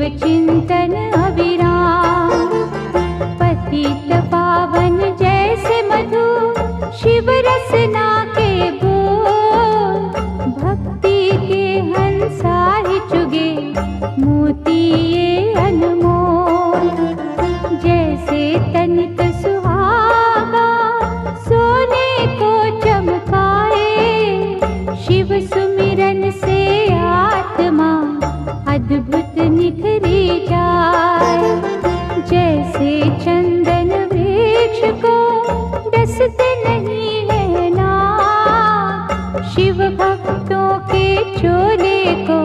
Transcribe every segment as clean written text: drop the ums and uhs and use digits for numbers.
चिंतन अविराम। पतित पावन जैसे मधु शिव रसना के बोल, भक्ति के हंसा ही चुगे मोती ये अनमोल। जैसे तनिक सुहागा सोने को चमकाए, शिव सुमिरन से आत्मा अद्भुत निखरी जाए। जैसे चंदन वृक्ष को डसते नहीं है नाग, शिव भक्तों के चोले को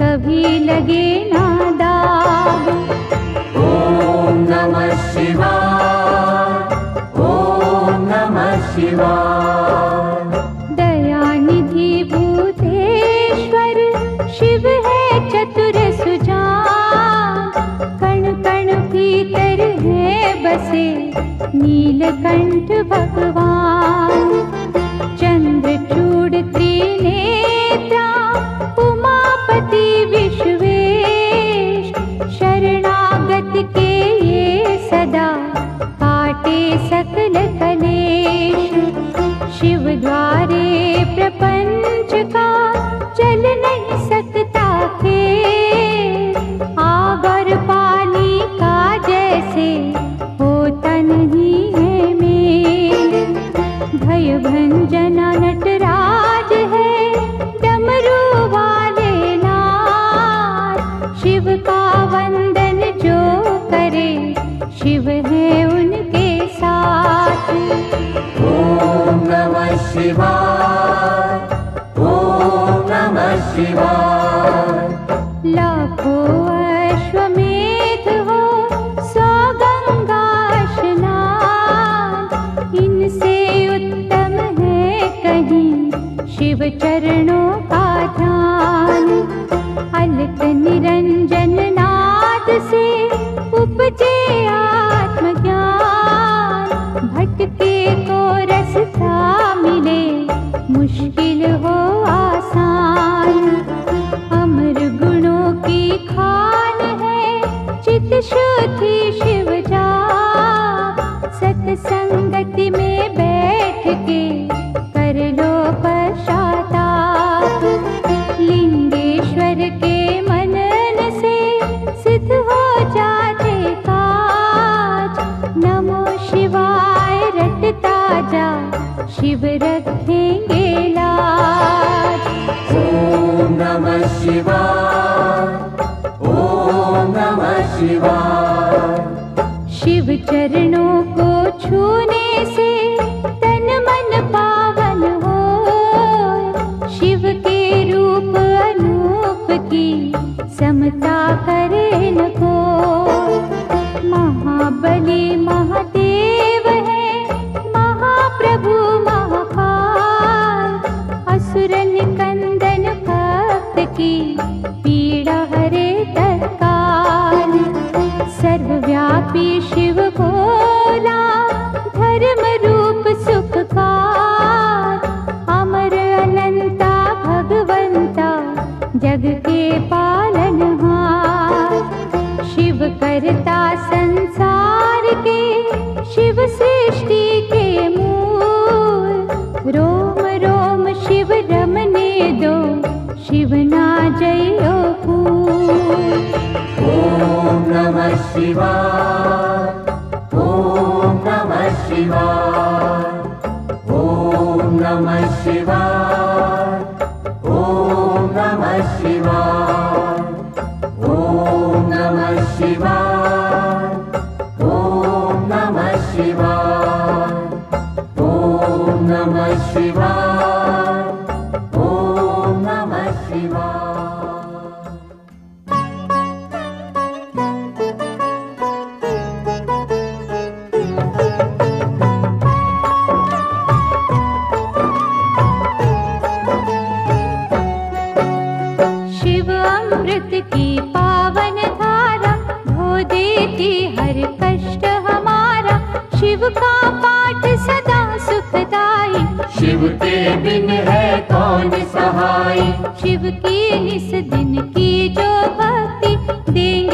कभी लगे ना दाग। ओम नमः शिवाय, ओम नमः शिवाय। दयानिधि भूतेश्वर शिव है चतुर सुजान, कण कण भीतर है बसे नीलकंठ भगवान। चंद्रचूड़ त्रिनेत्रा उमापति विश्वेश, शरणागत के ये सदा काटे सकल कलेश। शिव द्वारे प्रपंच का चल नहीं सकता खेल, आग और पानी का जैसे होता नहीं है मेल। भय भंजना नटराज है डमरू वाले नाथ, शिव का वंदन जो करे शिव है उनके साथ। ओम नमः शिवाय, ओम नमः शिवाय। लाखों अश्वमेध हो 100 गंगा स्नान, इनसे उत्तम है कहीं शिव चरणों का ध्यान। अलक निरंजन नाद से उपजे आत्मज्ञान, भटके को रास्ता मिले मुश्किल हो आसान। अमर गुणों की खान है चित शुद्धि शिव जा, सत्संगति में बैठ के कर लो पश्चाताप। लिंगेश्वर के मनन से सिद्ध हो जाते काज, नमो शिवाय रटता जा शिव रखेंगे लाज। ओम नमः शिवाय, ओम नमः शिवाय। शिव चरणों को छूने से तन मन पावन हो, शिव के रूप अनूप की समता करे न को। महाबली महादेव है महाप्रभु महाकाल, असुर निकंदन भक्त की पीड़ा हरे तत्काल। सर्वव्यापी शिव भोला धर्म रूप सुखकार, अमर अनंता भगवंता जग के पालनहार। शिव करता संसार के शिव सृष्टि के मूल, रोम रोम शिव रमने दो शिव ना जयो फूल। ओम नमः शिवाय, ओम नमः शिवाय। ओम नमः शिवाय, ओम नमः शिवाय। ओम नमः शिवाय, ओम नमः शिवाय। ओम नमः शिवाय, ओम नमः शिवाय। अमृत की पावन धारा धो देती हर कष्ट हमारा, शिव का पाठ सदा सुखदाई। शिव के बिन है कौन सहाय, शिव की निस दिन की जो भक्ति देंगे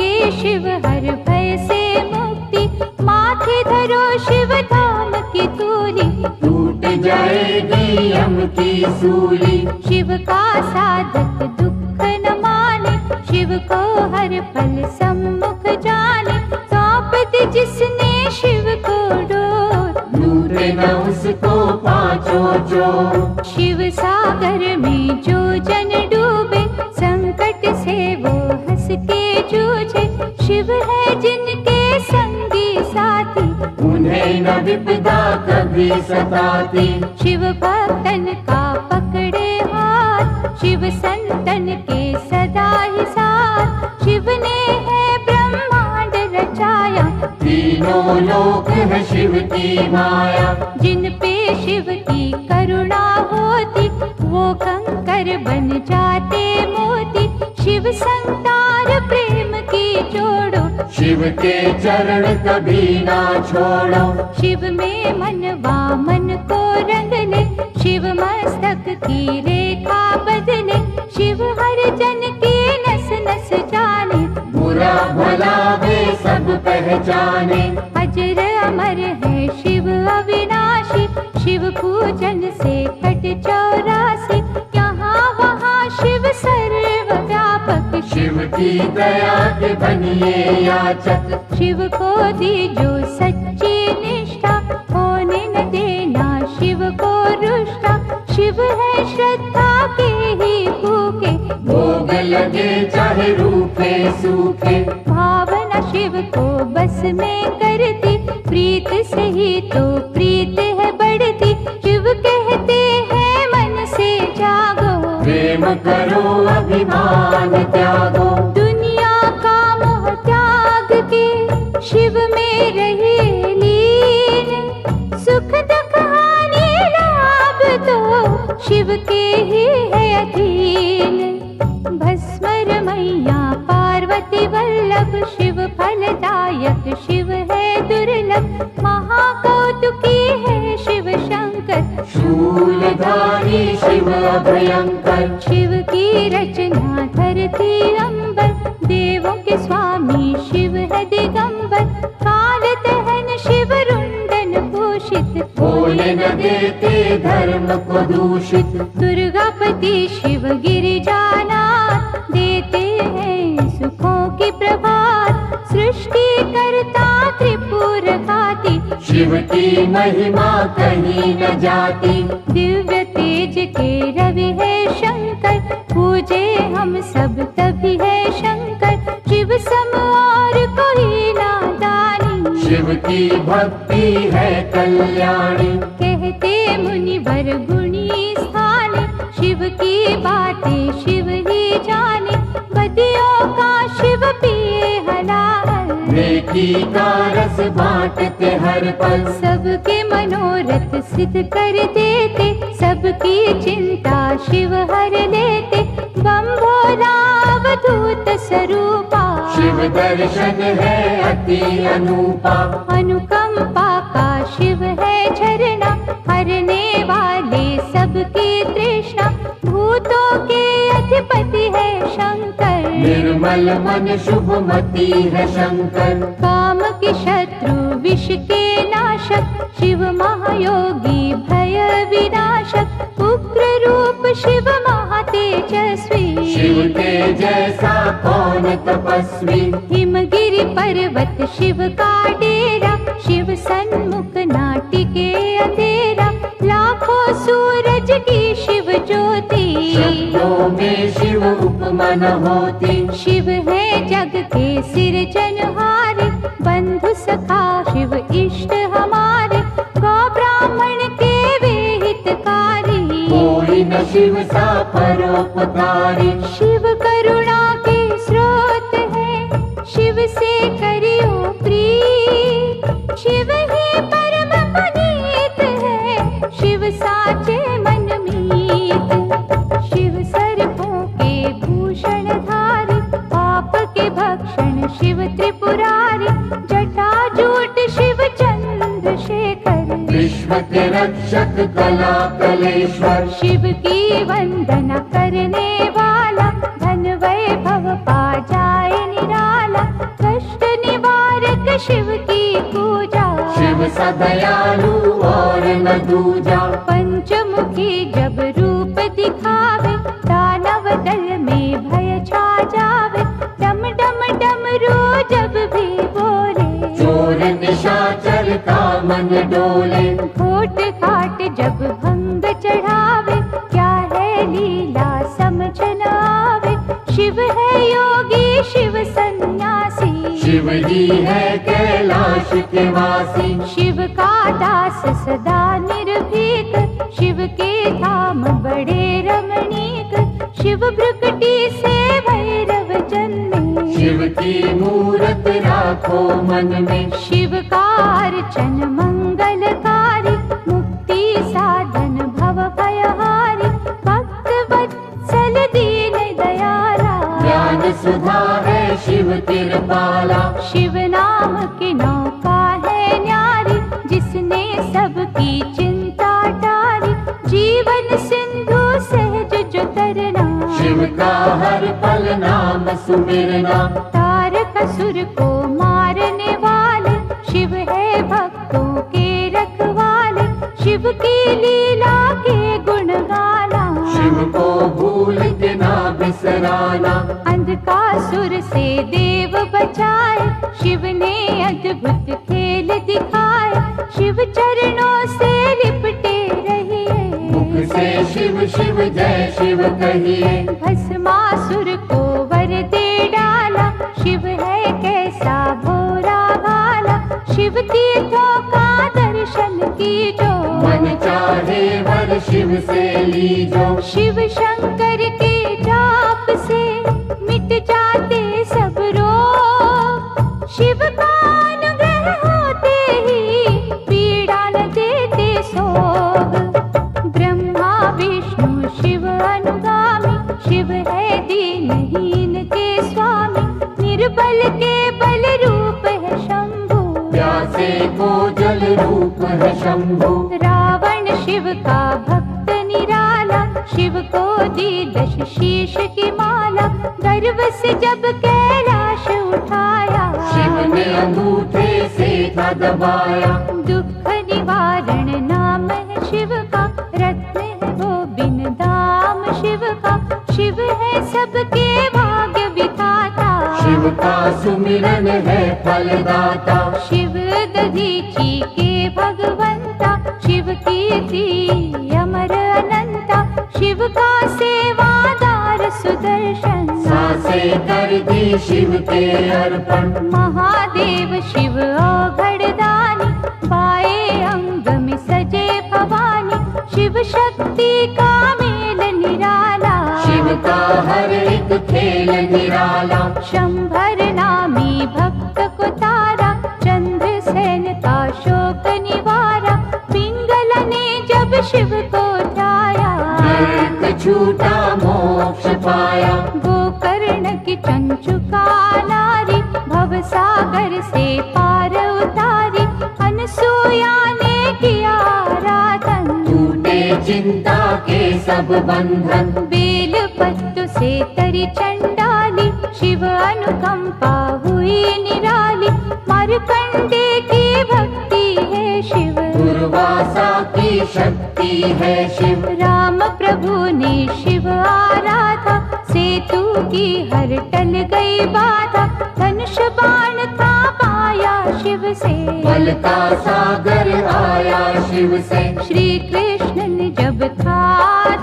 जाएगी यम की सूली। शिव का साधक दुख न माने, शिव को हर पल सम्मुख जाने। सौंप दी जिसने शिव को डोर, लूटे न उसको पांचों चोर। शिव सागर में जो जन डूबे, संकट से वो हंस के जूझे। शिव है जिनके संगी साथी, उन्हें न विपदा कभी सताती। शिव भक्तन का पकड़े हाथ, शिव संतन के सदा ही साथ। शिव ने है ब्रह्मांड रचाया, तीनों लोक है शिव की माया। जिन पे शिव की करुणा होती, वो कंकर बन जाते मोती। शिव संतार प्रेम की जोड़ो, शिव के चरण कभी ना छोड़ो। शिव में मनवा मन को रंग ले, शिव मस्तक की रेखा बदले। शिव हर जन की नस नस जाने, बुरा भला वे सब पहचाने। अजर अमर है शिव अविनाशी, शिव पूजन से कट 84। यहाँ वहाँ शिव सर्वव्यापक, शिव की दया के बनिए याचक। शिव को दी जो सच्ची निष्ठा, होने न देना शिव को रुष्टा। शिव है श्रद्धा के ही भूखे, भोग लगे चाहे रूखे सूखे। भावना शिव को बस में करती, प्रीत से ही तो प्रीत है बढ़ती। शिव कहते हैं मन से जागो, प्रेम करो अभिमान त्यागो। दुनिया का मोह त्याग के शिव में रहे लीन। सुख दुख हानि लाभ तो शिव के ही है अधीन। भस्मर मैया पार्वती वल्लभ, शिव फलदायक शिव है दुर्लभ। महाकौतुकी है शिव शंकर, शूलधारी शिव अभयंकर। शिव की रचना धरती अंबर, देवों के स्वामी शिव है दिगंबर। काल दहन शिव रुंडन भूषित, होने न देते धर्म को दूषित। दुर्गापति शिव गिरिजानाथ, देते हैं सुखों की प्रभात। सृष्टि करता त्रिपुर घाती, शिव की महिमा कहीं न जाती। दिव्य तेज के रवि है शंकर, पूजे हम सब तभी है शंकर। शिव सम और कोई नादानी, शिव की भक्ति है कल्याणी। कहते मुनिवर गुणी स्थाने, शिव की बातें शिव ही जाने। बदियों का शिव पिए हलाल, नेकी का रस बांटते हर पल। सबके मनोरथ सिद्ध कर देते, सबकी चिंता शिव हर लेते। बम भोला अवधूत स्वरूपा, शिव दर्शन है अति अनूपा। अनुकंपा का शिव है झरना, हरने वाले सबकी तृष्णा। भूतों के अधिपति है शंकर, निर्मल मन शुभमती है शंकर। काम के शत्रु विष के नाशक, शिव महायोगी भय विनाशक। उग्र रूप शिव महातेजस्वी, शिव के जैसा कौन तपस्वी। हिमगिरि पर्वत शिव का डेरा, शिव सन्मुख नाटिके अंधेरा। लाखों सूरज की शिव ज्योति, शब्दों में शिव उपमा न होती। शिव है जग के सिरजनहारे, बंधु सखा शिव इष्ट हमारे। गौ ब्राह्मण के वे हितकारी, कोई न शिव सा परोपकारी। शिव करुणा के स्रोत है, शिव से करियो प्रीत। शिव ही परम पुनीत है, शिव साचे मन मीत। शिव सर्पों के भूषण धारी, पाप के भक्षण शिव त्रिपुरारी। जटाजूट शिव चंद्रशेखर, विश्व के रक्षक कला कलेश्वर। शिव की वंदना करने वाला, धन वैभव पा जाए निराला। कष्ट निवारक शिव की पूजा, शिव शिव सा दयालु और न दूजा। पंचमुखी जब रूप दिखावे, दानव दल में भय छा जावे। डम डम डमरू जब भी बोले, चोर निशाचर का मन डोले। घोट घाट जब भंग चढ़ावे, क्या है लीला समझ न आवे। शिव है योगी शिव सन्यासी, शिव ही है कैलाश के वासी। शिव का दास सदा निर्भीक, शिव के धाम बड़े रमणीक। शिव भ्रुकुटी से भैरव जन्मे, शिव की मूरत राखो मन में। शिव का अर्चन मंगलकारी, मुक्ति साधन भव भयहारी। भक्त वत्सल दीन दयाला, ज्ञान सुधा है शिव कृपाला। शिव नाम की नौका है न्यारी, जिसने सबकी चिंता टारी। जीवन सिंधु सहज जो तरना, शिव का हर पल नाम सुमिरना। तारक असुर को मारने वाले, शिव है भक्तों के रखवाले। शिव की लीला के गुण गाना, शिव को भूल के ना बिसराना। अंधकासुर से देव बचाए, शिव ने अद्भुत खेल दिखाए। शिव चरणों से लिपटे रहिए, मुख से शिव शिव जय शिव कहिए। भस्मासुर को वर दे डाला, शिव है कैसा भोरा भाला। शिव तीर्थों का दर्शन कीजो, मन चाहे वर शिव से लीजो। शिव शंकर के जाप से मिट जाते सब रोग। शिव का अनुग्रह होते ही पीड़ा न देते सोग। ब्रह्मा विष्णु शिव अनुगामी, शिव है दीनहीन के स्वामी। निर्बल के बल रूप है शंभु, प्यासे को जल रूप है शंभु। रावण शिव का भक्त निराला, शिव को दी 10 शीश की माला। गर्व से जब कैलाश उठाया, शिव ने अंगूठे से था दबाया। दुख निवारण नाम है शिव का, रत्न है वो बिन दाम शिव का। शिव है सबके भाग्य विधाता, शिव का सुमिरन है फलदाता। शिव दधीची के भगवंता, शिव कीर्ति अमर अनंता। शिव का सेवादार सुदर्शन, सांसे कर दी शिव के अर्पण। महादेव शिव औघड़दानी, बाएं अंग में सजे भवानी। शिव शक्ति का मेल निराला, शिव का हर एक खेल निराला। शंभर नामी भक्त को तारा, चंद्रसेन का शोक निवारा। पिंगला ने जब शिव को ध्याया, नरक छूटा मोक्ष पाया। गोकर्ण की चंचुका नारी, भवसागर से पार उतारी। अनसुया ने किया आराधन, टूटे चिंता के सब बंधन। बेल पत्तों से तरी चंडाली, शिव अनुकंपा हुई निराली। मार्कंडे की भक्ति है शिव, दुर्वासा की शक्ति है शिव। राम प्रभु ने शिव आराधा, सेतु की हर टल गई बाधा। धनुष बाण था पाया शिव से, बल का सागर आया शिव से। श्री कृष्ण ने जब था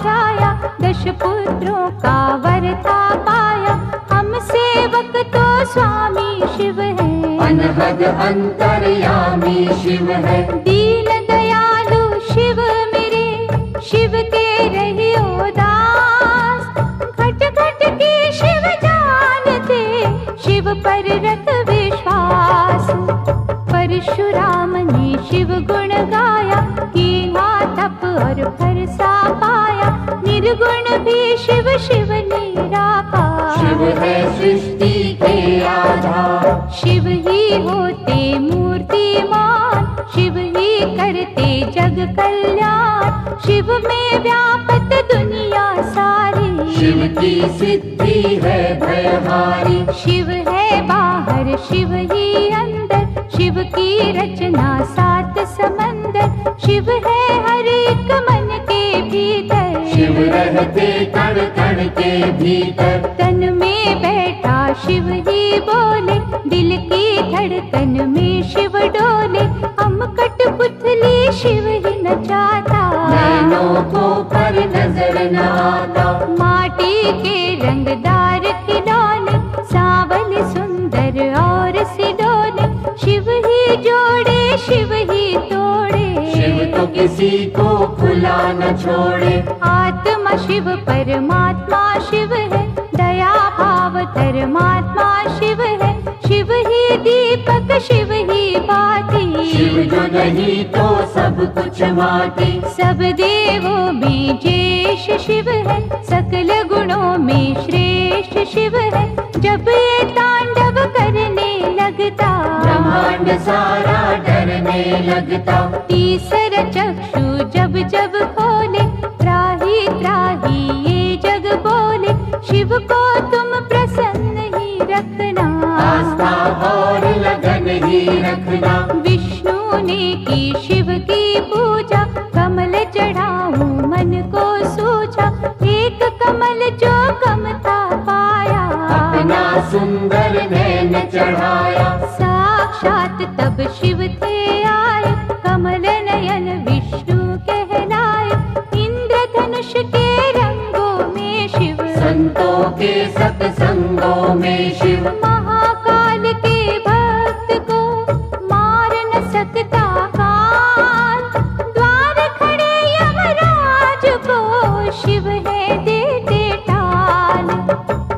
जाया, 10 पुत्रों का वर था पाया। हम सेवक तो स्वामी शिव है, अनहद अंतर्यामी शिव है। दीन दयालु शिव मेरे, शिव के रहियो दास। घट घट के शिव जानते, शिव पर रख विश्वास। परशुराम ने शिव गुण गाया, कीना तप और भरसा पाया। निर्गुण भी शिव शिव निराकार, शिव है सृष्टि के आधार। शिव ही होते मूर्तिमान, शिव ही करते जग कल्याण। शिव में व्यापत दुनिया सारी, शिव की सिद्धि है भयहारी। शिव है बाहर शिव ही अंदर, शिव की रचना साथ शिव है हर एक मन के भीतर, शिव रहते कण कण के भीतर। तन में बैठा शिव ही बोले, दिल की धड़कन में शिव डोले। हम कठपुतली शिव ही नचाता, नैनों को पर नजर न आता। माटी के रंगदार खिलौने, सांवल सुंदर और सिडोले। शिव ही जोड़े शिव ही तोड़े, शिव तो किसी को खुला न छोड़े। आत्मा शिव परमात्मा शिव है, दया भाव धर्मात्मा शिव है। शिव ही दीपक शिव ही बाती, शिव जो नहीं तो सब कुछ माटी। सब देवों में ज्येष्ठ शिव है, सकल गुणों में श्रेष्ठ शिव है। जब ये तांडव करने लगता, ब्रह्मांड सारा डरने लगता। तीसरा चक्षु जब जब खोले, त्राही त्राही ये जग बोले। शिव को तुम प्रसन्न ही रखना, आस्था और लगन ही रखना। विष्णु ने की शिव की पूजा, कमल चढ़ाऊं मन को सूझा। एक कमल जो कम था पाया, अपना सुंदर नैन चढ़ाया। साक्षात तब शिव थे आए, कमल नयन विष्णु कहलाए। इंद्रधनुष के रंगों में शिव, संतों के सत्संगों में शिव। महाकाल के भक्त को मार न सकता काल, द्वार खड़े यमराज को शिव है देते टाल।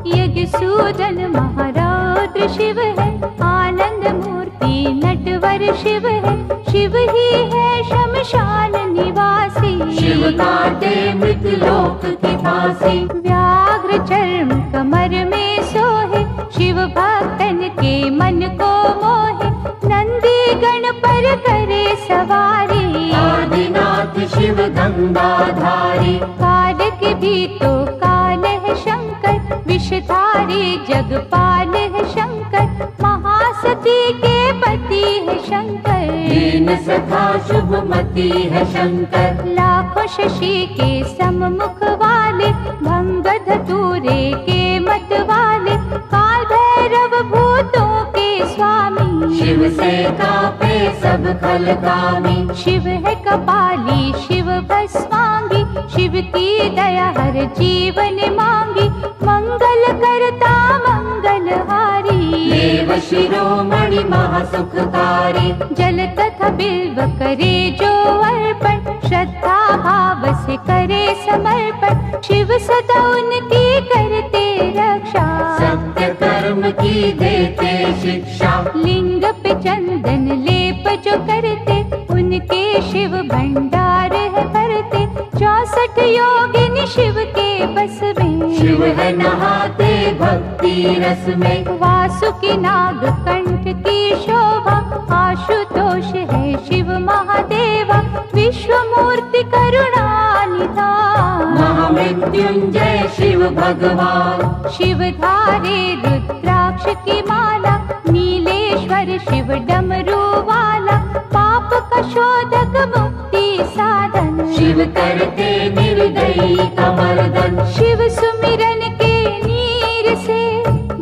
यज्ञ सूदन महारौद्र शिव है, आनंद मूर्ति नटवर शिव है। शिव ही है शमशान निवासी, शिव काटे मृतलोक की फांसी। व्याघ्र चर्म कमर में सोहे, शिव भक्तन के मन को मोहे। नंदी गण पर करे सवारी, आदिनाथ शिव गंगाधारी। काल के भी तो काल है शंकर, विषधारी जगपाल है शंकर। महासती के पति है शंकर, दीन सखा शुभमती है शंकर। लाखों शशि के सम्मुख वाले, भंग धतूरे के मत वाले। काल भैरव भूतों के स्वामी, शिव से कापे सब खलकामी। शिव है कपाली शिव भस्मांगी, शिव की दया हर जीवन मांगी। मंगल करता मंगलहारी, देव शिरोमणि महासुखकारी। जल तथा बिल्व करे जो अर्पण, श्रद्धा भाव से करे समर्पण। शिव सदा उनकी करते रक्षा, सत्य कर्म की देते शिक्षा। लिंग पे चंदन लेप जो करते, उनके शिव भंडार है भरते। 64 योगिनी शिव के बस में, शिव है नहाते भक्ति रस में। वासुकी नाग कंठ की शोभा, आशुतोष है शिव महादेवा। विश्व मूर्ति करुणा निधान, महामृत्युंजय शिव भगवान। शिव धारे रुद्राक्ष की माला, नीलेश्वर शिव डमरू वाला। पाप का शोधक मुक्ति साधन, शिव करते निर्दयी का मर्दन। शिव सुमिरन के नीर से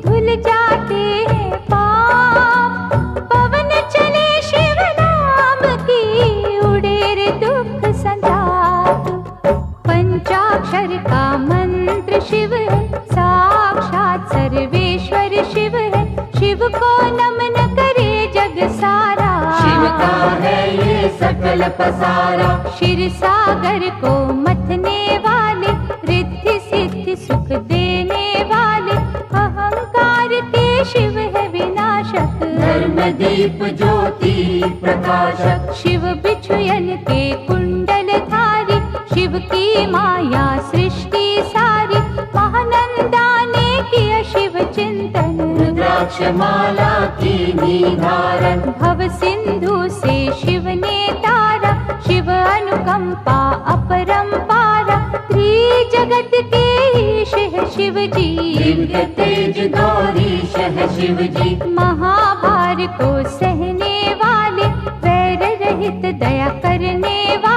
धुल जाते हैं पाप। पवन चले शिव नाम की, उड़े रे दुख संताप। पंचाक्षर का मंत्र शिव है, साक्षात सर्वेश्वर शिव है। शिव को नमन करे जग सारा, शिव का है ये सकल पसारा। क्षीर सागर को मथने वाले, रिद्धि सिद्धि सुख देने वाले। अहंकार के शिव है विनाशक, धर्म दीप ज्योति प्रकाशक। शिव बिछुयन के कुंडल धारी, शिव की माया सृष्टि सारी। महानंदा ने किया शिव चिंतन, रुद्राक्ष माला की निधारण। भव सिंधु से शिव ने तारा, शिव अनुकंपा अपरंपारा। त्रिजगत के ईश है शिव जी, दिव्य तेज गौरीश है शिव जी। महाभार को सहने वाले, वैर रहित दया करने वाले।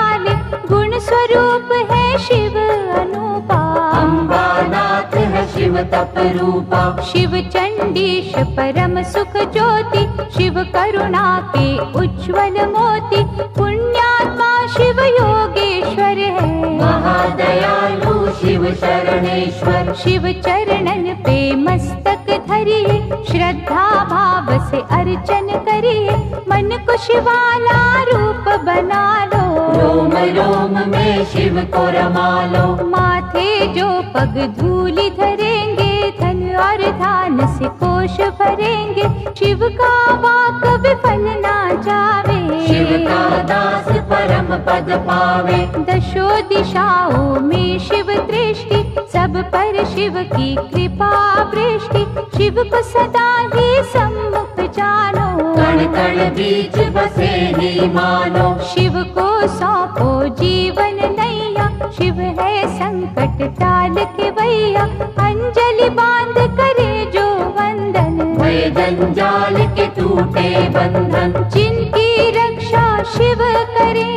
जन्म तप रूपा। शिव चंडीश परम सुख ज्योति, शिव करुणा के उज्ज्वल मोती। पुण्यात्मा शिव योगेश्वर है, महादयालु शिव शरणेश्वर। शिव चरणन पे मस्तक धरिए, श्रद्धा भाव से अर्चन करिए। मन को शिवाला रूप बना लो, रोम रोम में शिव को रमा लो। माथे जो पग धूलि धरेंगे, धन और धान से कोश भरेंगे। शिव का वाक विफल ना जावे, शिव का दास परम पद पावे। दशो दिशाओं में शिव दृष्टि, सब पर शिव की कृपा वृष्टि। शिव को सदा ही सम्मुख जानो, कण कण बीच बसे ही मानो। शिव को सौंपो जीवन नैया, शिव है संकट टाल के भैया। अंजलि बांध करे जो वंदन, भय जंजाल के टूटे बंधन। जिनकी रक्षा शिव करे,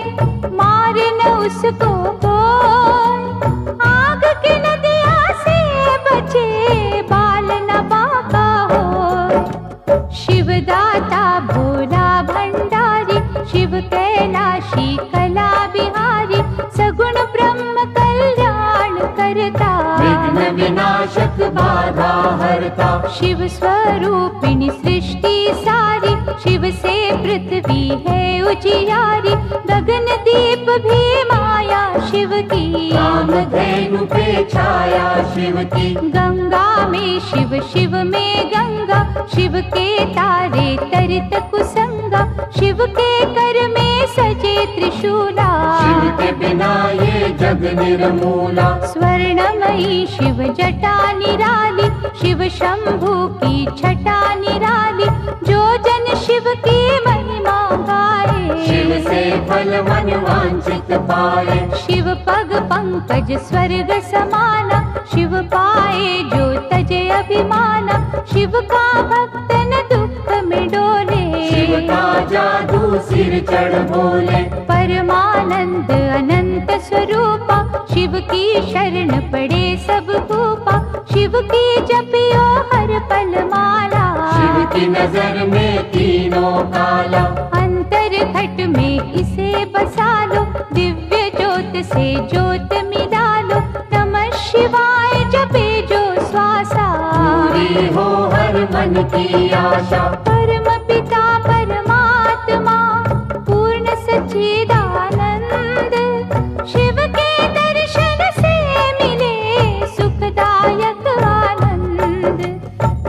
मार न उसको कोई। आग की नदिया से बचे, बाल न बाका हो। शिव दाता भोला भंडारी, शिव कैलाशी कला बिहारी। सगुण ब्रह्म कल्याण करता, विघ्न विनाशक बाधा हरता। शिव स्वरूपिणी सृष्टि सारी, शिव से पृथ्वी है उजियारी। गगन दीप भी माया शिव की, कामधेनु पे छाया शिव की। गंगा में शिव, शिव में गंगा। शिव के तारे तरित कुसंगा, शिव के कर में सजे त्रिशूला। शिव के बिना ये जग निर्मूला। स्वर्णमयी शिव जटा निराली, शिव शंभु की छटा निराली। जो जन शिव की महिमा गाए, शिव से फल मन वांछित पाए। शिव पग पंकज स्वर्ग समाना, शिव पाए जो तजे अभिमाना। शिव का भक्त न दुख में डोले, शिव का जादू सिर चढ़ बोले। परमानंद अनंत स्वरूपा, शिव की शरण पड़े सब भूपा। शिव की जपियो हर पल माला, शिव की नजर में तीनों काला। अंतर घट में इसे बसा लो, दिव्य ज्योत से ज्योत मिला लो। नमः शिवाय जपे जो श्वासा, पूरी हो हर मन की आशा। परम पिता परमात्मा पूर्ण सच्चिदानंद। शिव के दर्शन से मिले सुखदायक आनंद।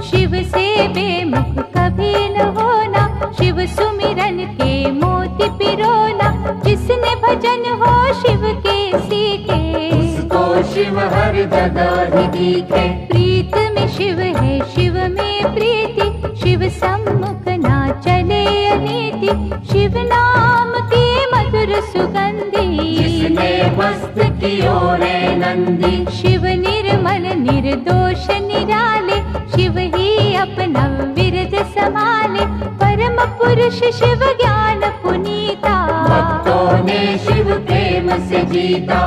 शिव से बेमुख कभी न होना, शिव सुमिरन के मोती पिरोना। जिसने भजन हो शिव के सीखे, उसको शिव हर जगह ही दिखे। प्रीत में शिव है शिव में प्रीति, शिव सम्मुख ना चले अनीति। शिव नाम की मधुर सुगंधी, जिसने मस्त कियो रे नंदी। शिव निर्मल निर्दोष निराले, शिव ही अपना विरज संभाले। परम पुरुष शिव ज्ञान पुनीता, भक्तों ने शिव प्रेम से जीता।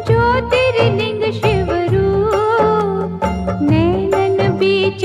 ज्योतिर्लिंग शिव रूप, नैनन बीच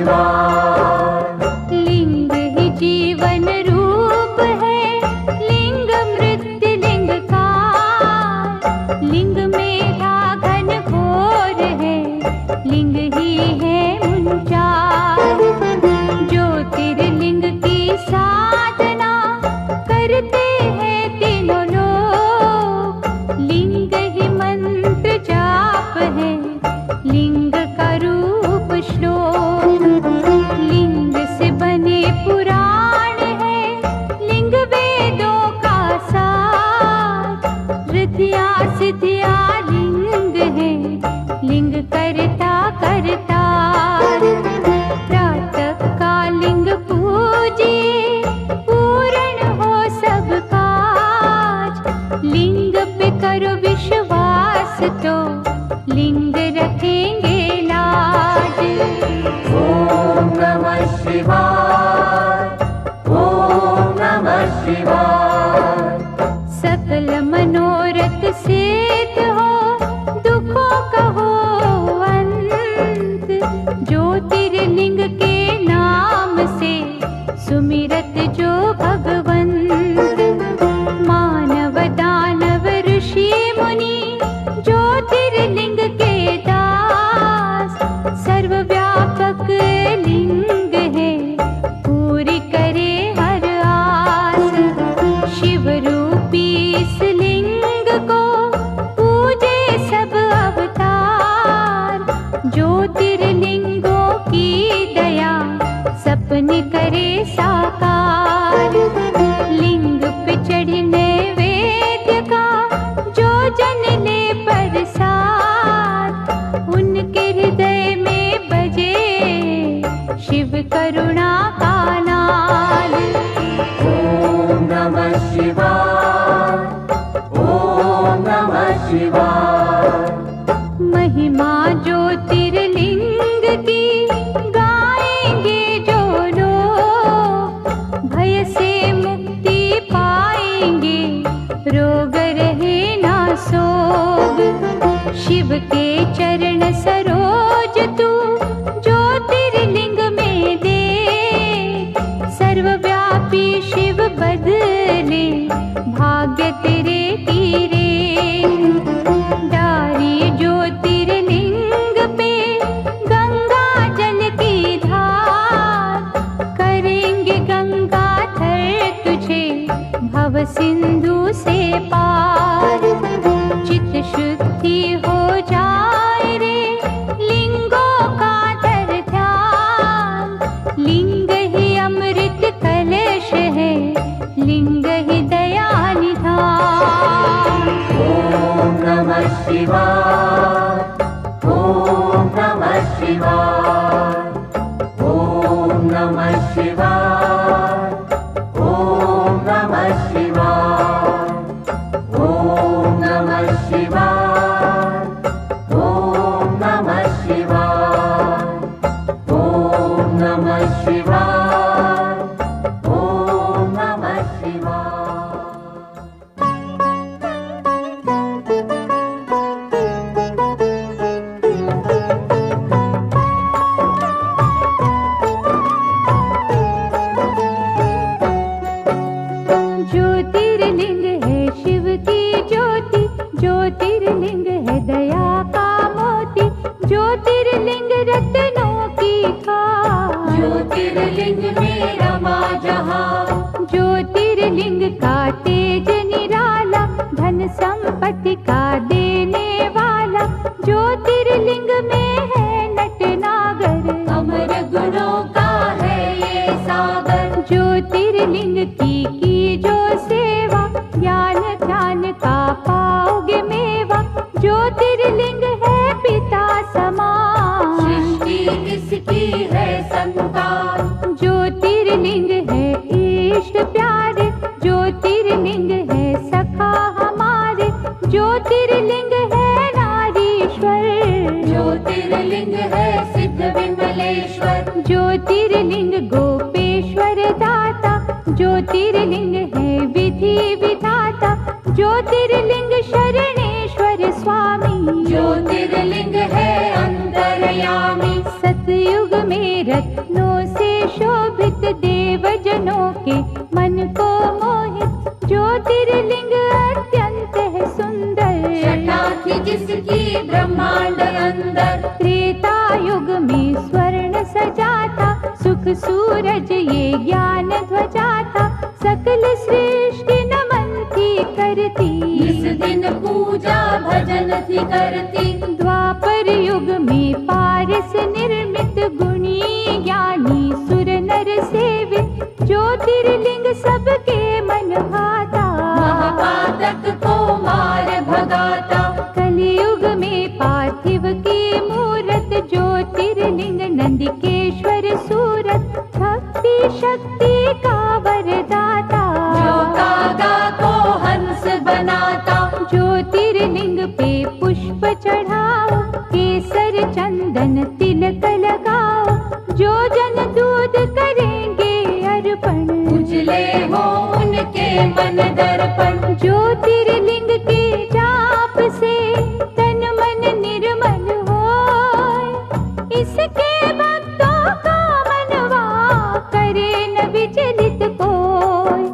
शिवाय। लिंग ही जीवन रूप है, लिंग मृत्यु लिंग काल। लिंग में घन घोर है, लिंग ही है मुंचार। ज्योतिर्लिंग की साधना करते हैं तीनों लोग। लिंग ही मंत्र जाप है, लिंग का रूप श्लोक। लिंग से बने पुराण है, लिंग वेदों का सार। रिद्धियां सिद्धियां लिंग है, लिंग करता करतार। प्रातः का लिंग पूजिए, पूर्ण हो सब काज। लिंग पे करो विश्वास तो लिंग रखेंगे लाज। ओम नमः शिवाय। ओम नमः शिवाय। सकल मनोरथ सिद्ध हो, दुखों का हो अंत। ज्योतिर्लिंग के नाम से सुमिरत जो भगवंत। मानव दानव ऋषि मुनि ज्योतिर्लिंग के दास। सर्वव्यापक लिंग है, पूरी करे हर आस। शिव रूपी इस लिंग को पूजे सब अवतार। ज्योतिर्लिंगों की दया सपने करे साकार। लिंग पे चढ़ने वेद्य का जो जन ले प्रसाद। उनके हृदय में बजे शिव करुणा का नाद। ओम नमः शिवाय। ओम नमः शिवाय। महिमा ज्योतिर्लिंग की गाएंगे जो लोग। भय से मुक्ति पाएंगे, रोग रहे ना सोग। शिव के चरण सरोज तू ज्योतिर्लिंग में दे। सर्वव्यापी शिव बदले भाग्य तेरे तीरे। डारी ज्योतिर्लिंग पे गंगा जल की धार। करेंगे गंगा थर तुझे भव सिंधु से पार। चित शुद्धि हो जाए रे, लिंगों का धर ध्यान। लिंग ही अमृत कलश है, लिंग ही दया निधान। ओम नमः शिवाय। ओम नमः शिवाय। ओम नमः शिवाय। ओम नमः शिवाय। ओम नमः शिवाय। ओम नमः शिवाय। ओम नमः शिवाय। ओम नमः शिवाय। ज्योतिर्लिंग है शिव की ज्योति, ज्योतिर्लिंग है दया का मोती। ज्योतिर्लिंग रत्नों की खान, ज्योतिर्लिंग में रमा जहां। ज्योतिर्लिंग का तेज निराला, धन संपत्ति का देने वाला। ज्योतिर्लिंग में है नटनागर, अमर गुणों का है ये सागर। ज्योतिर्लिंग की जो सेवा, ज्ञान ध्यान का पाओगे मेवा। ज्योतिर्लिंग है पिता समान, सृष्टि इसकी है संतान। ज्योतिर्लिंग है इष्ट प्यारे, ज्योतिर्लिंग है सखा हमारे। ज्योतिर्लिंग है नारीश्वर, ज्योतिर्लिंग है सिद्ध विमलेश्वर। ज्योतिर्लिंग गोपेश्वर दाता। ज्योतिर्लिंग है विधि विधाता, ज्योतिर्लिंग शरणेश्वर स्वामी। ज्योतिर्लिंग है अंतर्यामी। सतयुग में रत्नों से शोभित देवजनों के मन को मोहित ज्योतिर्लिंग अत्यंत है सुंदर। छटा थी जिसकी ब्रह्मांड अंदर, त्रेता युग में स्वर्ण सजा था, सुख सूरज ये ज्ञान ध्वजा था, सकल सृष्टि नमन थी करती। इस दिन पूजा भजन थी करती। द्वापर युग में पारस निर्मित गुणी ज्ञानी सुर नर सेवित ज्योतिर्लिंग सबके मन भाता। महापातक को मार भगाता, कलियुग में पार्थिव की मूरत ज्योतिर्लिंग नंदिकेश्वर सूरत, भक्ति शक्ति का वरदाता। जो कागा को हंस बनाता, ज्योतिर्लिंग पे पुष्प चढ़ाओ, केसर चंदन तिलक लगाओ, जो जन दूध करेंगे अर्पण। उजले हो उनके मन दर्पण, ज्योतिर्लिंग के जाप से तन मन निर्मल होय, इसके भक्तों का मनवा करे न विचलित कोय।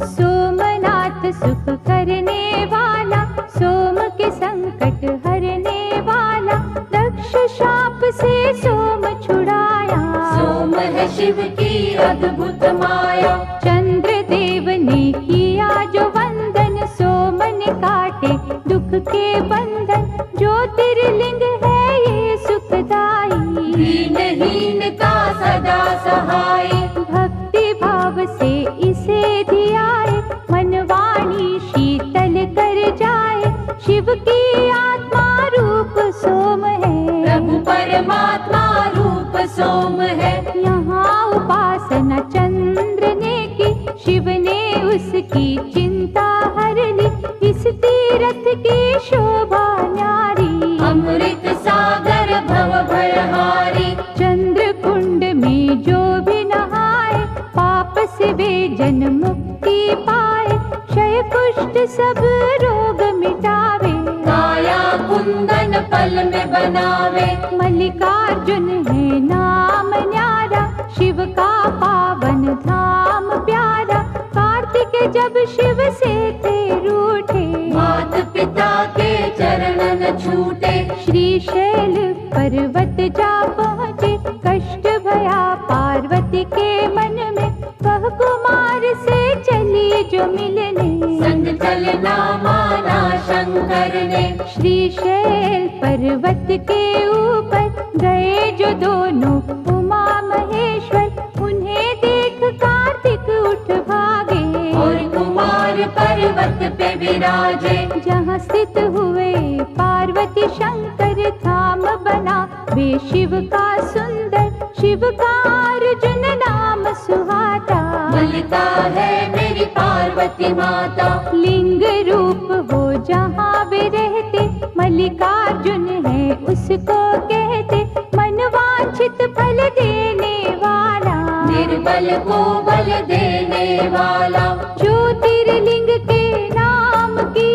सोमनाथ सुख करने वाला, सोम के संकट हरने वाला, दक्ष शाप से सोम छुड़ाया। सोम है शिव की अद्भुत माया, चंद्र देव ने किया जो वंदन, सोमन काटे दुख के बंधन, ज्योतिर्लिंग है ये सुखदाई। दीनहीन का सदा सहाय, भक्ति भाव से इसे धियाए, मनवाणी शीतल कर जाए, शिव की आत्मा रूप सोम है। प्रभु परमात्मा रूप सोम है। यहाँ उपासना चंद्र ने की, शिव ने उसकी चिंता हर ली, इस तीरथ की शोभा न्यारी। अमृत सागर भव भयहारी, चंद्र कुंड में जो भी नहाए, पाप से वे जन मुक्ति पाए, क्षय कुष्ठ सब रोग मिटावे। काया कुंदन पल में बनावे, मल्लिकार्जुन है नाम न्यारा, शिव का पावन धाम प्यारा। कार्तिक जब शिव से थे रूठे, मात पिता के चरण न छूटे। श्रीशैल पर्वत जा पहुँचे, कष्ट भया पार्वती के मन में, वह कुमार से चली जो मिलने। संग चलना माना शंकर ने, श्रीशैल पर्वत के ऊपर गए जो दोनों उमा महेश्वर, उन्हें देख कार्तिक उठ भागे। और कुमार पर्वत पे विराजे, जहाँ स्थित हुए पार्वती शंकर, धाम बना वे शिव का सुंदर, शिव का अर्जुन नाम सुहाता। मलिका है मेरी पार्वती माता, लिंग रूप हो जहाँ वे रहते, मल्लिकार्जुन है उसको कहते, मनवांछित फल देने वाला, निर्बल को बल देने वाला। ज्योतिर्लिंग के नाम की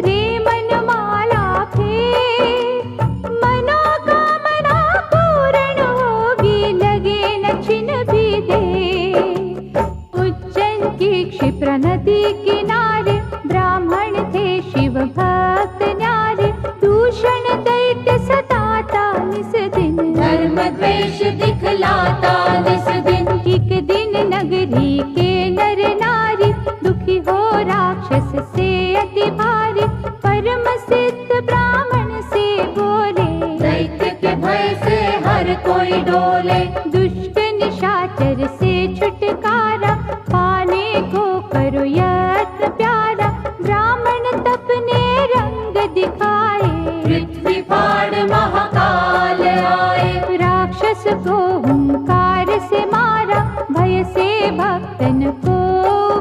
रे मनमाला फेर, मनोकामना पूर्ण होगी, लगे न छिन भी दे। उज्जैन की क्षिप्रा नदी किनारे, ब्राह्मण थे शिव भक्त न्यारे, दूषण दैत्य सताता निस दिन, धर्म द्वेष दिखलाता निस दिन। एक दिन नगरी के नर नारी, दुखी हो राक्षस से अति भारी, परम सिद्ध ब्राह्मण से बोले, दैत्य के भय से हर कोई डोले। दुष्ट निशाचर से छुटकारा, पाने को करो यत्न प्यारा। ब्राह्मण तपने रंग दिखाए, पृथ्वी फाड़ महाकाल आए। राक्षस को हुंकार से मारा, भय से भक्तन को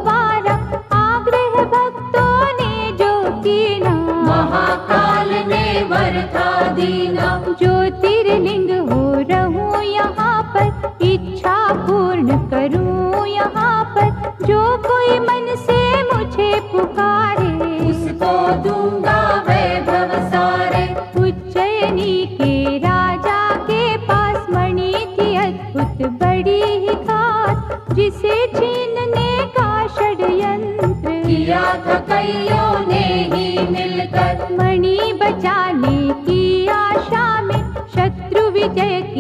वारा। आग्रह भक्तों ने जो कीना, महाकाल ने वर था दीना। ज्योतिर्लिंग हो रहूं यहाँ पर, इच्छा पूर्ण करूं यहाँ पर, जो कोई मन से मुझे पुकारे, उसको दूंगा वैभव सारे। उज्जैनी के राजा के पास मणि थी अद्भुत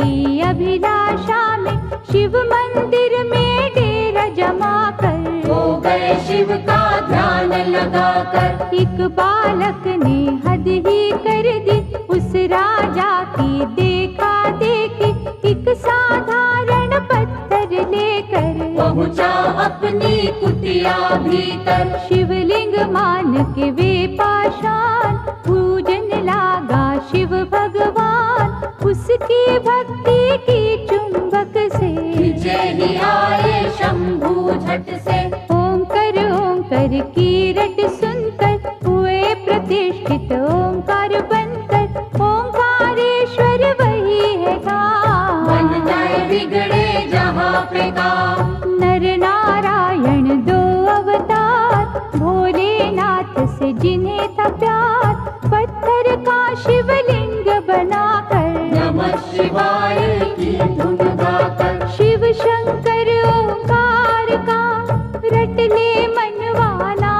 की अभिलाषा में शिव मंदिर में डेरा जमा कर हो गए शिव का ध्यान लगाकर। एक बालक ने हद ही कर दी उस राजा की देखा देखी, एक साधारण पत्थर लेकर पहुँचा अपनी कुटिया भीतर। शिवलिंग मान के वे पाषाण पूजन लागा शिव भगवान, उसकी भक्ति की चुंबक से खींचे ही आए शंभू झट से। ओंकार की रट सुनकर हुए प्रतिष्ठित ओंकार बनकर, ओंकारेश्वर वही है काम। बन जाए बिगड़े जहाँ पे काम। नर नारायण दो अवतार, भोलेनाथ से जिन्हें था प्यार, पत्थर का शिवलिंग बनाकर नमः शिवाय की धुन गाकर। शिव शंकर ओंकार का रट ले मनवाना,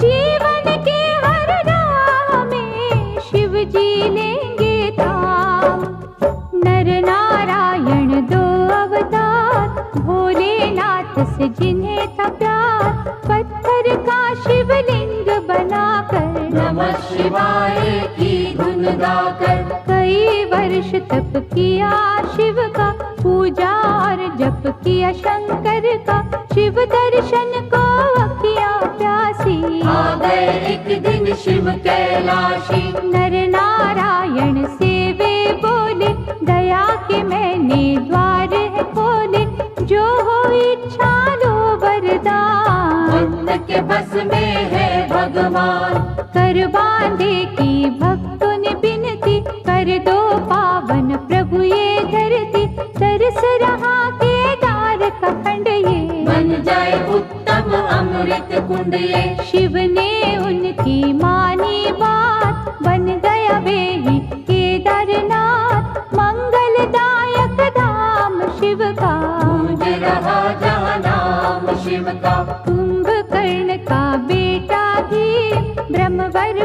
जीवन के हर राह में शिव जी लेंगे थाम। नर नारायण दो अवतार, भोलेनाथ से जिन्हें था प्यार, पत्थर का शिवलिंग बनाकर नमः शिवाय की धुन गाकर। कई वर्ष तप किया शिव का, पूजा और जप किया शंकर का, शिव दर्शन को अखियाँ प्यासी। आ गए एक दिन शिव कैलाशी। नर नारायण से वे बोले, दया के मैंने द्वार है खोले, जो हो इच्छा लो वरदान। भक्त के बस में है भगवान। कर बांधे की भक्तों ने बिनती, कर दो पावन प्रभु ये धरती, तरस रहा केदार का खंड ये, बन जाए उत्तम अमृत कुंड ये। शिव ने उनकी मानी बात, बन गया वे ही केदारनाथ, मंगलदायक धाम शिव का। गूंज रहा जहाँ नाम शिव का। कुंभकर्ण का बेटा भीम, ब्रह्मवर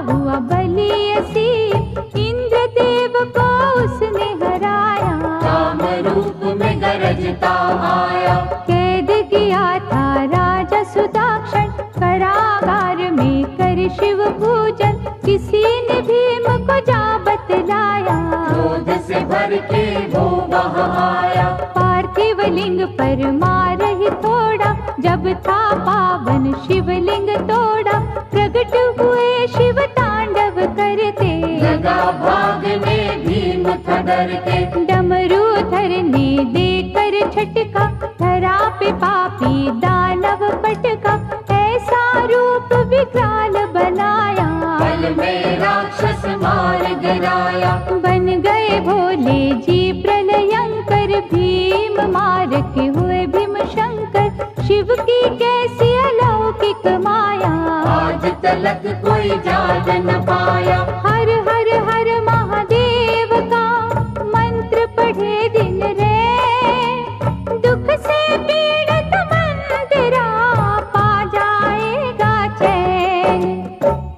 हुआ बलि असीम, इंद्रदेव को उसने हराया, काम रूप में गरजता आया। कैद किया था राजा सुदाक्षण, कारागार में कर शिव पूजन, किसी ने भीम को जा बतलाया, क्रोध से भर के वो वहाँ आया। पार्थिव लिंग पर मार ही थोड़ा, जब था पावन शिवलिंग तोड़ा, प्रकट हुए शिव तांडव करते, लगा भाग में भीम था डरते। डमरूधर ने देकर झटका, धरा पे पापी दानव पटका, ऐसा रूप विकराल बनाया, बल में राक्षस मार गिराया। बन गए भोले जी प्रलयंकर, भीम मार के हुए भीम शंकर, शिव की कैसी अलौकिक माया, आज तलक कोई जान न पाया। हर हर हर महादेव का मंत्र पढ़े दिन रे, दुख से पीड़ित मन तेरा पा जाएगा चैन।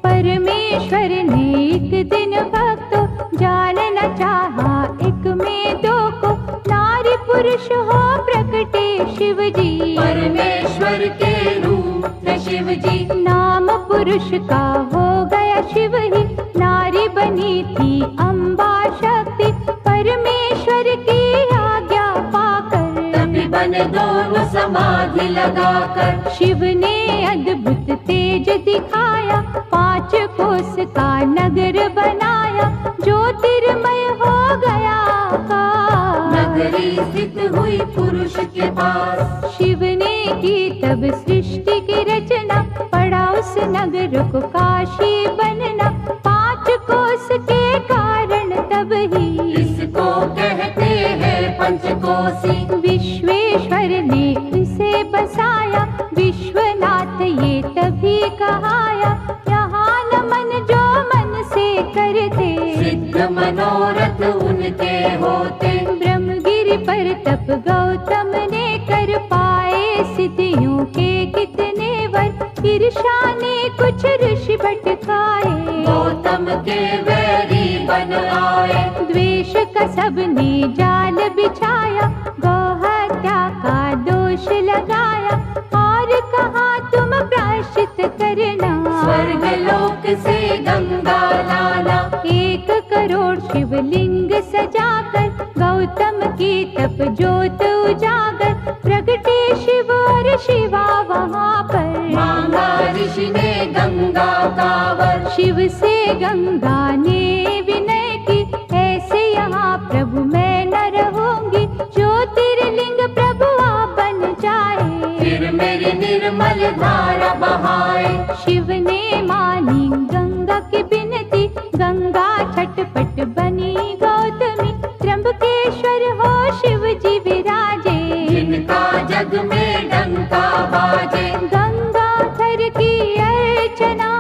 परमेश्वर ने एक दिन भक्तों जानना चाहा, एक में दो को, नारी पुरुष हो प्रकटे शिव जी, परमेश्वर के रूप थे शिव जी। नाम पुरुष का हो गया शिव ही, नारी बनी थी अम्बा शक्ति, परमेश्वर की आज्ञा पाकर तभी बने दोनों समाधि लगाकर। शिव ने अद्भुत तेज दिखाया, 5 कोस का नगर बनाया, ज्योतिर्मय हो गया आकाश। नगरी स्थित हुई पुरुष के पास। शिव ने की तब सृष्टि की रचना, पड़ा उस नगर को काशी बनना, 5 कोस के कारण तब ही इसको कहते हैं पंचकोसी। विश्वेश्वर ने इसे बसाया, विश्वनाथ ये तभी कहाया, यहाँ नमन जो मन से करते, सिद्ध मनोरथ उनके होते। ब्रह्मगिरि पर तप गौतम ने कर पाए, सिद्धियों के कितने वर, ईर्षा ने कुछ ऋषि भटकाए, गौतम के वैरी बन आए। द्वेष का सबने जाल बिछाया, गौ हत्या का दोष लगाया, और कहा तुम प्रायश्चित करना। स्वर्ग लोक से गंगा लाला, 1 करोड़ शिवलिंग सजाकर, गौतम की तप ज्योत उजागर, प्रगटे शिव और शिवा वहाँ पर। मांगा ऋषि ने गंगा का वर, शिव से गंगा ने विनय की, ऐसे यहाँ प्रभु मैं न रहूंगी, ज्योतिर्लिंग प्रभु आप बन जाए। फिर मेरी निर्मल धारा बहाए। शिव ने मानी गंगा की बिनती, गंगा छटपट बनी गौतमी, त्र्यंबकेश्वर हो शिव जी विराजे, जिनका जग में डंका बाजे। गंगा थर की अर्चना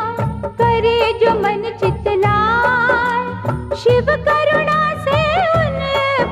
करे जो मन चितलाए, शिव करुणा से उन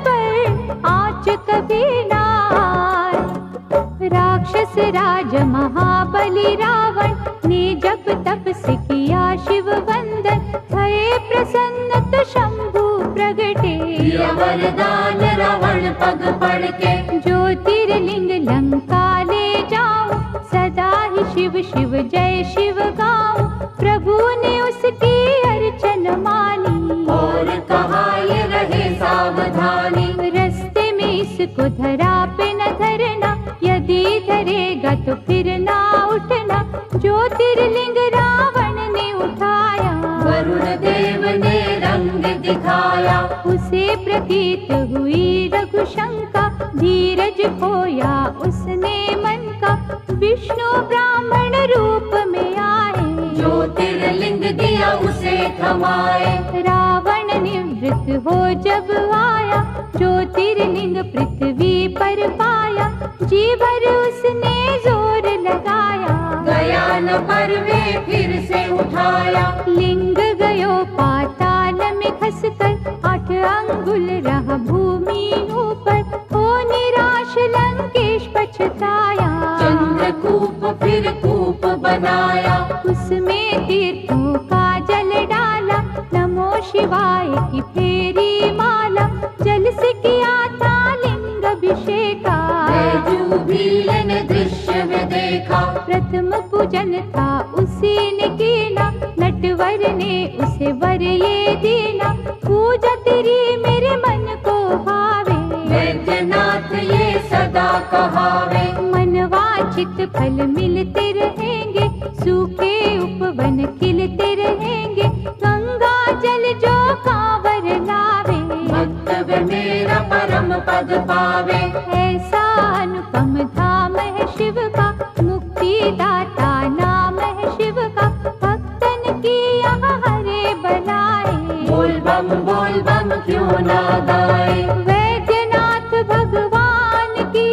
पर आँच कभी ना आए। राक्षस राज महाबली रावण ने जब तप से किया शिव वंदन, भये प्रसन्न तो शंभु प्रगटे, दिया वरदान रावण पग पड़ के। ज्योतिर्लिंग लंका ले जाऊं, सदा ही शिव शिव जय शिव गाऊं, प्रभु ने उसकी अर्चन मानी, और कहा ये रहे सावधानी। रस्ते में इसको धरा पे न धरना, यदि धरेगा तो फिर ना उठना, ज्योतिर्लिंग रावण ने उठाया, वरुण देव ने रंग दिखाया। उसे प्रतीत हुई रघुशंका, धीरज खोया उसने मन का, विष्णु ब्राह्मण रूप में आए, ज्योतिर्लिंग दिया उसे थमाए। रावण निवृत्त हो जब आया, ज्योतिर्लिंग पृथ्वी पर पाया, जी भर उसने जोर लगाया, गया न पर वे फिर से उठाया। लिंग गयो पाताल में खसकर, 8 अंगुल रहा भूमि ऊपर, हो निराश लंकेश पछताया, चंद्रकूप फिर कूप बनाया। उसमें तीर्थों का जल डाला, नमो शिवाय की फेरी माला, जल से किया था लिंग अभिषेका, बैजूबील ने दृश्य में देखा। प्रथम पूजन था उसी ने कीना, नटवर ने उसे वर ये दीना, पूजा तेरी मेरे मन को भावे, वैद्यनाथ ये सदा कहावे। मनवांछित फल मिलते रहेंगे, सूखे उपवन खिलते रहेंगे, गंगा जल जो कांवर लावे, भक्त वे मेरा परम पद पावे। ऐसा अनुपम धाम है शिव का, मुक्ति दाता नाम है शिव का, भक्तन की यहाँ हरे बनाए, बोल बम क्यों ना गाए। वैद्यनाथ भगवान की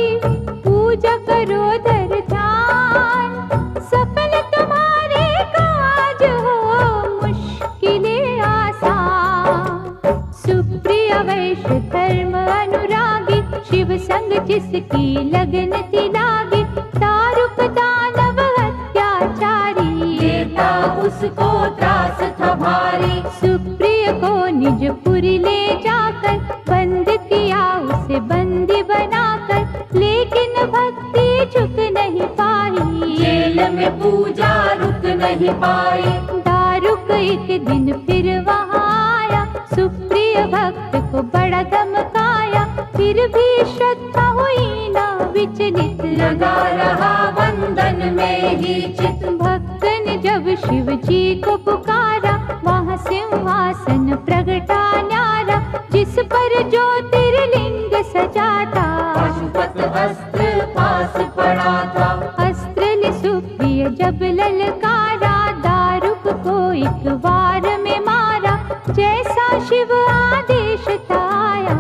पूजा करो धर ध्यान, सफल तुम्हारे काज हो मुश्किलें आसान, सुप्रिय वैश्य धर्म अनुरागी, शिव संग जिसकी लगन थी लागी, दारुक दानव अत्याचारी, देता उसको त्रास था भारी। सुप्रिय को निज पुरी ले जाकर, बंद किया उसे बंदी बनाकर, लेकिन भक्ति झुक नहीं पाई, जेल में पूजा रुक नहीं पाई। दारुक एक दिन फिर वहाँ आया, सुप्रिय भक्त को बड़ा धमकाया, फिर भी श्रद्धा हुई ना विचलित, लगा रहा वंदन में ही चित। भक्त ने जब शिव जी को पुकारा, वहाँ सिंहासन प्रगटा न्यारा, जिस पर ज्योतिर्लिंग सजा था, पशुपत अस्त्र पास पड़ा था। अस्त्र ले सुप्रिय जब ललकारा, दारुक को एक बार में मारा, जैसा शिव आदेश था आया,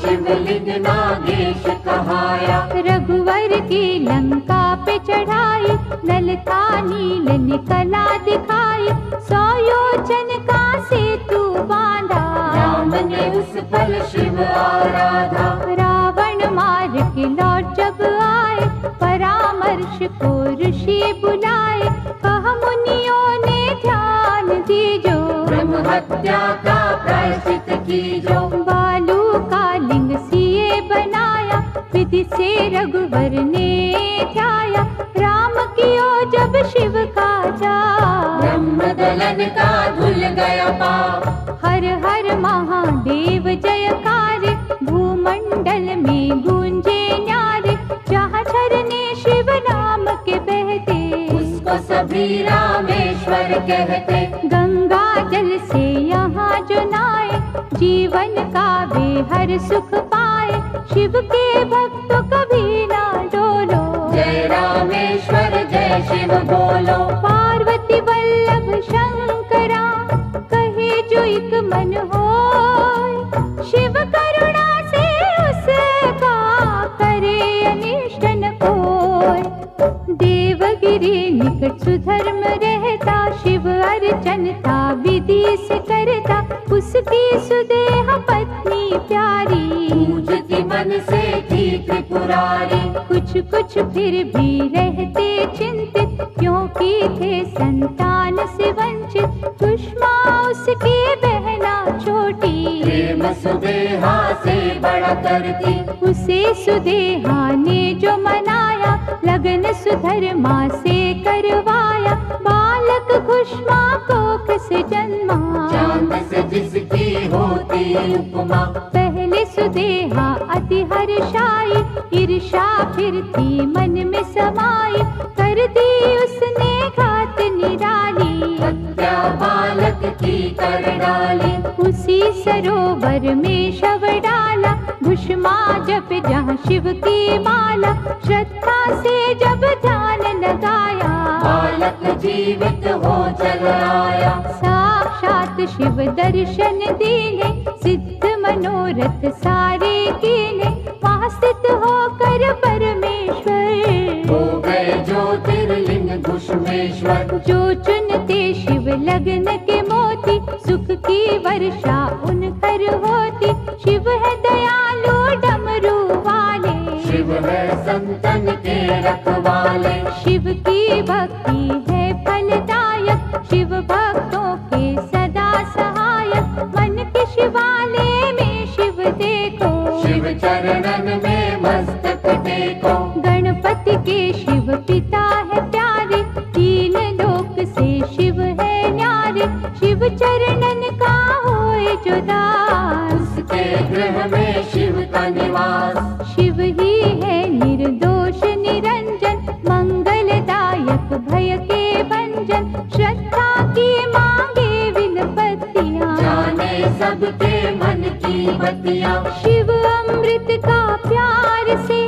शिवलिंग नागेश कहाया। रघुवर की लंका पे चढ़ाई, ललता नील निकला दिखाई, 100 योजन का सेतु बांधा, राम ने उस पल शिव आराधा। रावण मार के लौट जब आए, परामर्श को ऋषि बुलाए, कहा मुनियों ने ध्यान दीजो, ब्रह्म हत्या का प्रायश्चित कीजो। बालू विधि से रघुवर ने ध्याया, राम कियो जब शिव का जाप। ब्रह्म दलन का धुल गया पाप। हर हर महादेव जयकार, भूमंडल में गूंजे न्यारे। जहाँ झरने शिव नाम के बहते, उसको सभी रामेश्वर कहते। गंगा जल से यहाँ जो नहाए, जीवन का वे हर सुख पाए। शिव के भक्त कभी ना डोलो, जय रामेश्वर जय शिव बोलो। पार्वती वल्लभ शंकरा, कहे जो एक मन होय। शिव करुणा से उसका करे अनिष्ट न कोय। देवगिरी निकट सुधर्म रहता, शिव अर्चनता विधि से करता। उसकी सुदेह पत्नी प्यारी, पूजती मन से थी त्रिपुरारी। कुछ कुछ फिर भी रहते चिंतित, क्योंकि थे संतान से वंचित। सुषमा उसकी बहना छोटी, प्रेम सुदेहा से बड़ा करती। उसे सुदेहा ने जो मनाया, लगन सुधर्मा से करवाया। बालक खुशमा कोख से जन्मा, चांद से जिसकी होती उपमा। पहले सुदेहा अति हर्षाई, ईर्षा फिर थी मन में समाई। कर दी उसने घात निराली, हत्या बालक की कर डाली। उसी सरोवर में शव डाला। भुष्मा जप जहाँ शिव की माला, श्रद्धा से जब ध्यान लगाया। बालक जीवित हो चल आया। साक्षात शिव दर्शन दीने, सिद्ध मनोरथ सारे कीने। वहाँ स्थित होकर परमेश्वर, हो गए ज्योतिर्लिंग घुष्मेश्वर। जो चुनते शिव लगन के मोती, सुख की वर्षा उन पर होती। शिव है दयालु डमरू वाले, शिव है संतन के रखवाले। शिव की भक्ति है फलदायक, शिव भक्तों के सदा सहायक। मन के शिवालय में शिव देखो, शिव चरणन में मस्तक टेको। गणपति के शिव पिता है प्यारे, तीन लोक से शिव है न्यारे। शिव चरणन का होए जो दास, उसके गृह में शिव का निवास। शिव ही है निर्दोष निरंजन, मंगलदायक भय के भंजन। श्रद्धा की मांगे विनपतियाँ, जाने सबके मन की बतिया। शिव अमृत का प्यार से